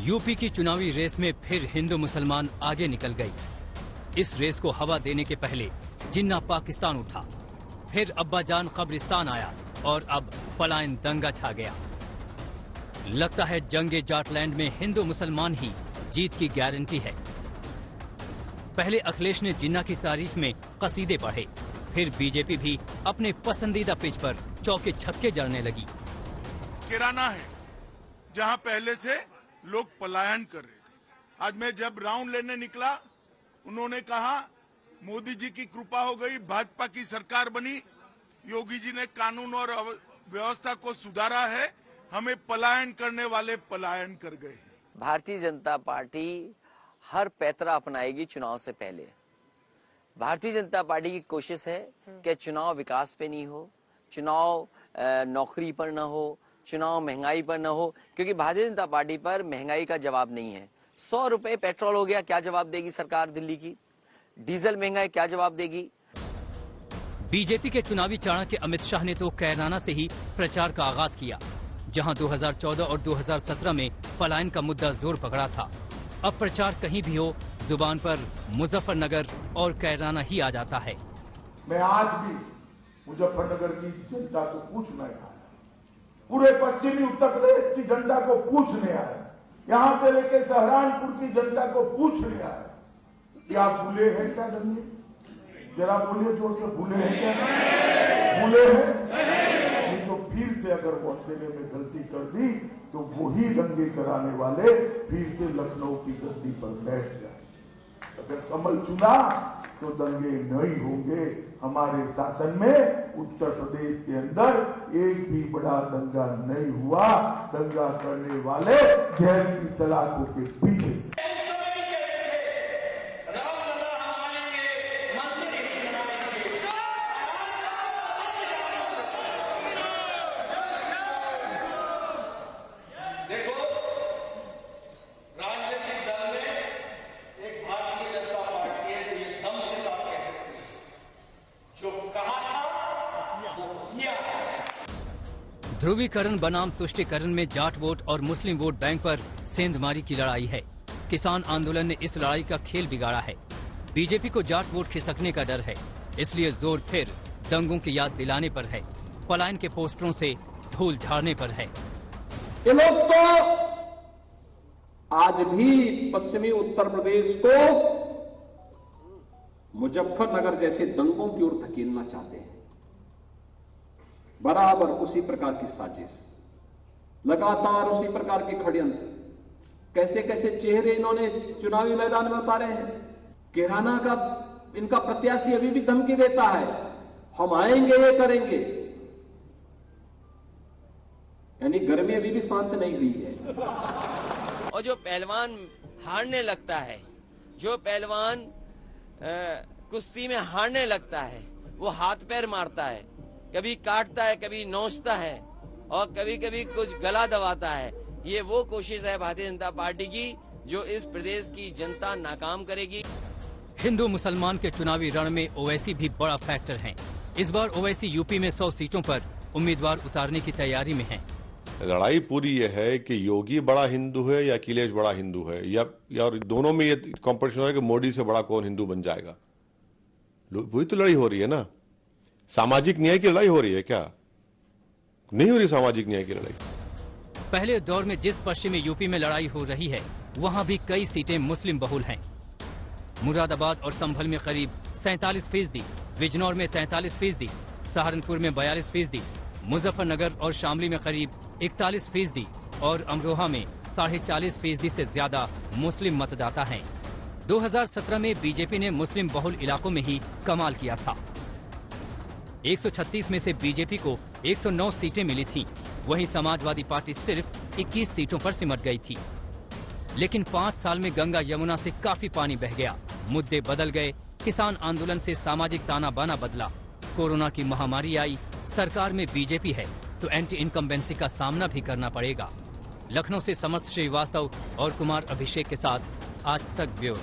UP की चुनावी race में फिर हिंदू मुसलमान आगे निकल गई। इस रेस को हवा देने के पहले जिन्ना पाकिस्तान उठा, फिर अब्बाजान कब्रिस्तान आया और अब पलायन दंगा छा गया। लगता है जंगे जाटलैंड में हिंदू मुसलमान ही जीत की गारंटी है। पहले अखिलेश ने जिन्ना की तारीफ में कसीदे पढ़े, फिर बीजेपी भी अपने पसंदीदा पिच पर चौके छक्के जड़ने लगी। किराना है जहां पहले से लोग पलायन कर रहे थे। आज मैं जब राउंड लेने निकला, उन्होंने कहा मोदी जी की कृपा हो गई, भाजपा की सरकार बनी, योगी जी ने कानून और व्यवस्था को सुधारा है, हमें पलायन करने वाले पलायन कर गए। भारतीय जनता पार्टी हर पैतरा अपनाएगी चुनाव से पहले। भारतीय जनता पार्टी की कोशिश है कि चुनाव विकास पे नहीं हो, चुनाव नौकरी पर न हो, चुनाव महंगाई पर न हो, क्योंकि भारतीय जनता पार्टी पर महंगाई का जवाब नहीं है। 100 रुपए पेट्रोल हो गया, क्या जवाब देगी सरकार दिल्ली की? डीजल महंगा है, क्या जवाब देगी? बीजेपी के चुनावी चाणक्य अमित शाह ने तो कैराना से ही प्रचार का आगाज किया, जहां 2014 और 2017 में पलायन का मुद्दा जोर पकड़ा था। अब प्रचार कहीं भी हो, जुबान पर मुजफ्फरनगर और कैराना ही आ जाता है। मैं आज भी मुजफ्फरनगर की जनता को पूछना है, पूरे पश्चिमी उत्तर प्रदेश की जनता को पूछने आया, यहां से लेकर सहारनपुर की जनता को पूछने आया कि आप भूले हैं क्या दंगे? जरा बोलिए जोर से, भूले हैं क्या? भूले हैं? तो फिर से अगर वो अकेले में गलती कर दी तो वही दंगे कराने वाले फिर से लखनऊ की गद्दी पर बैठ जाए। अगर कमल चुना तो दंगे नहीं होंगे। हमारे शासन में उत्तर प्रदेश के अंदर एक भी बड़ा दंगा नहीं हुआ। दंगा करने वाले जहर की सलाखों के पीछे। ध्रुवीकरण बनाम तुष्टीकरण में जाट वोट और मुस्लिम वोट बैंक पर सेंधमारी की लड़ाई है। किसान आंदोलन ने इस लड़ाई का खेल बिगाड़ा है। बीजेपी को जाट वोट खिसकने का डर है, इसलिए जोर फिर दंगों की याद दिलाने पर है, पलायन के पोस्टरों से धूल झाड़ने पर है। ये लोग तो आज भी पश्चिमी उत्तर प्रदेश को मुजफ्फरनगर जैसे दंगों की ओर धकेलना चाहते हैं। बराबर उसी प्रकार की साजिश, लगातार उसी प्रकार के षड्यंत्र, कैसे कैसे चेहरे इन्होंने चुनावी मैदान में उतारे हैं। किराना का इनका प्रत्याशी अभी भी धमकी देता है, हम आएंगे, ये करेंगे। यानी गर्मी अभी भी शांत नहीं हुई है। और जो पहलवान हारने लगता है, जो पहलवान कुश्ती में हारने लगता है, वो हाथ पैर मारता है, कभी काटता है, कभी नोचता है और कभी कभी कुछ गला दबाता है। ये वो कोशिश है भारतीय जनता पार्टी की जो इस प्रदेश की जनता नाकाम करेगी। हिंदू मुसलमान के चुनावी रण में ओवैसी भी बड़ा फैक्टर हैं। इस बार ओवैसी यूपी में 100 सीटों पर उम्मीदवार उतारने की तैयारी में हैं। लड़ाई पूरी ये है कि योगी बड़ा हिंदू है या अखिलेश बड़ा हिंदू है, या दोनों में ये कॉम्पिटिशन है कि मोदी से बड़ा कौन हिंदू बन जाएगा। वही तो लड़ाई हो रही है ना। सामाजिक न्याय की लड़ाई हो रही है क्या? नहीं हो रही सामाजिक न्याय की लड़ाई। पहले दौर में जिस पश्चिमी यूपी में लड़ाई हो रही है, वहां भी कई सीटें मुस्लिम बहुल हैं। मुरादाबाद और संभल में करीब 47%, बिजनौर में 43%, सहारनपुर में 42%, मुजफ्फरनगर और शामली में करीब 41% और अमरोहा में 40.5% से ज्यादा मुस्लिम मतदाता हैं। 2017 में बीजेपी ने मुस्लिम बहुल इलाकों में ही कमाल किया था। 136 में से बीजेपी को 109 सीटें मिली थीं, वहीं समाजवादी पार्टी सिर्फ 21 सीटों पर सिमट गई थी। लेकिन 5 साल में गंगा यमुना से काफी पानी बह गया, मुद्दे बदल गए, किसान आंदोलन से सामाजिक ताना बाना बदला, कोरोना की महामारी आई, सरकार में बीजेपी है तो एंटी इनकम्बेंसी का सामना भी करना पड़ेगा। लखनऊ से समर्थ श्रीवास्तव और कुमार अभिषेक के साथ आज तक ब्यूरो।